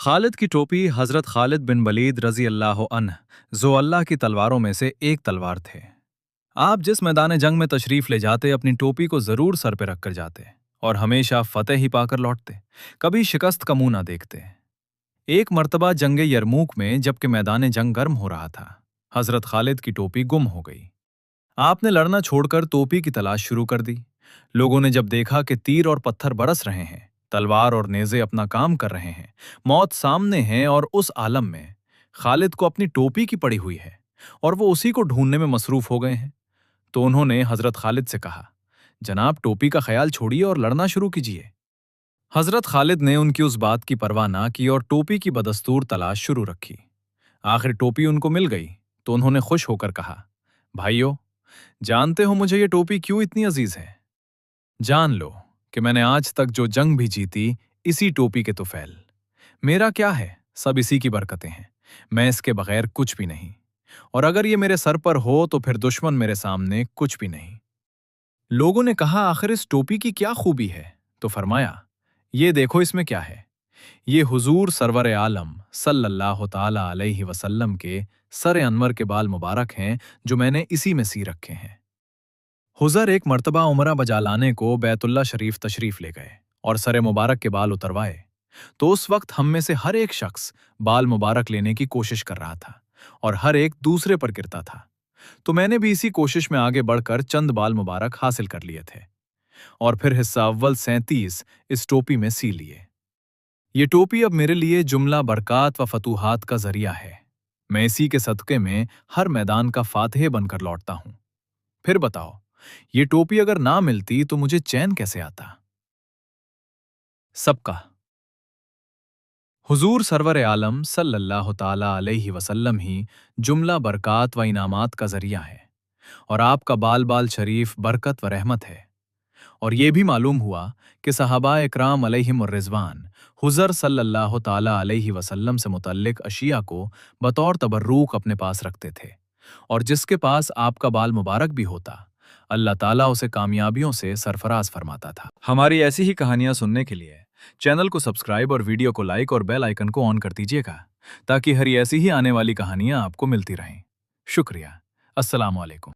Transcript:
खालिद की टोपी हजरत खालिद बिन वलीद रजी अल्लाह अन्ह जो अल्लाह की तलवारों में से एक तलवार थे। आप जिस मैदान जंग में तशरीफ ले जाते अपनी टोपी को जरूर सर पे रख कर जाते और हमेशा फतेह ही पाकर लौटते, कभी शिकस्त का मुंह ना देखते। एक मर्तबा जंगे यरमूक में जबकि मैदान जंग गर्म हो रहा था, हजरत खालिद की टोपी गुम हो गई। आपने लड़ना छोड़कर टोपी की तलाश शुरू कर दी। लोगों ने जब देखा कि तीर और पत्थर बरस रहे हैं, तलवार और नेज़े अपना काम कर रहे हैं, मौत सामने है और उस आलम में खालिद को अपनी टोपी की पड़ी हुई है और वो उसी को ढूंढने में मसरूफ हो गए हैं, तो उन्होंने हजरत खालिद से कहा, जनाब टोपी का ख्याल छोड़िए और लड़ना शुरू कीजिए। हजरत खालिद ने उनकी उस बात की परवाह ना की और टोपी की बदस्तूर तलाश शुरू रखी। आखिर टोपी उनको मिल गई तो उन्होंने खुश होकर कहा, भाइयों, जानते हो मुझे ये टोपी क्यों इतनी अजीज है? जान लो कि मैंने आज तक जो जंग भी जीती इसी टोपी के तुफैल। मेरा क्या है, सब इसी की बरकतें हैं। मैं इसके बगैर कुछ भी नहीं, और अगर ये मेरे सर पर हो तो फिर दुश्मन मेरे सामने कुछ भी नहीं। लोगों ने कहा, आखिर इस टोपी की क्या खूबी है? तो फरमाया, ये देखो इसमें क्या है। ये हुजूर सरवर आलम सल्लल्लाहु ताला अलैहि वसल्लम के सर अनवर के बाल मुबारक हैं जो मैंने इसी में सी रखे हैं। हुजर एक मर्तबा उमरा बजा लाने को बैतुल्ला शरीफ तशरीफ ले गए और सर मुबारक के बाल उतरवाए, तो उस वक्त हम में से हर एक शख्स बाल मुबारक लेने की कोशिश कर रहा था और हर एक दूसरे पर गिरता था। तो मैंने भी इसी कोशिश में आगे बढ़कर चंद बाल मुबारक हासिल कर लिए थे और फिर हिस्सा अव्वल 37 इस टोपी में सी लिए। ये टोपी अब मेरे लिए जुमला बरक़ात व फतूहात का जरिया है। मैं इसी के सदक़े में हर मैदान का फातिह बनकर लौटता हूं। फिर बताओ, ये टोपी अगर ना मिलती तो मुझे चैन कैसे आता? सबका हुजूर सरवर आलम सल्लल्लाहु ताला अलैहि वसल्लम ही जुमला बरक़ात व इनामात का जरिया है और आपका बाल बाल शरीफ बरकत व रहमत है। और ये भी मालूम हुआ कि सहाबा इकराम अलैहिमुर रिज़वान हुज़र सल्लल्लाहु ताला अलैहि वसल्लम से मुतल्लिक अशिया को बतौर तबर्रुक अपने पास रखते थे, और जिसके पास आपका बाल मुबारक भी होता, अल्लाह ताला उसे कामयाबियों से सरफराज फरमाता था। हमारी ऐसी ही कहानियां सुनने के लिए चैनल को सब्सक्राइब और वीडियो को लाइक और बेल आइकन को ऑन कर दीजिएगा, ताकि हर ऐसी ही आने वाली कहानियां आपको मिलती रहें। शुक्रिया। अस्सलामु अलैकुम।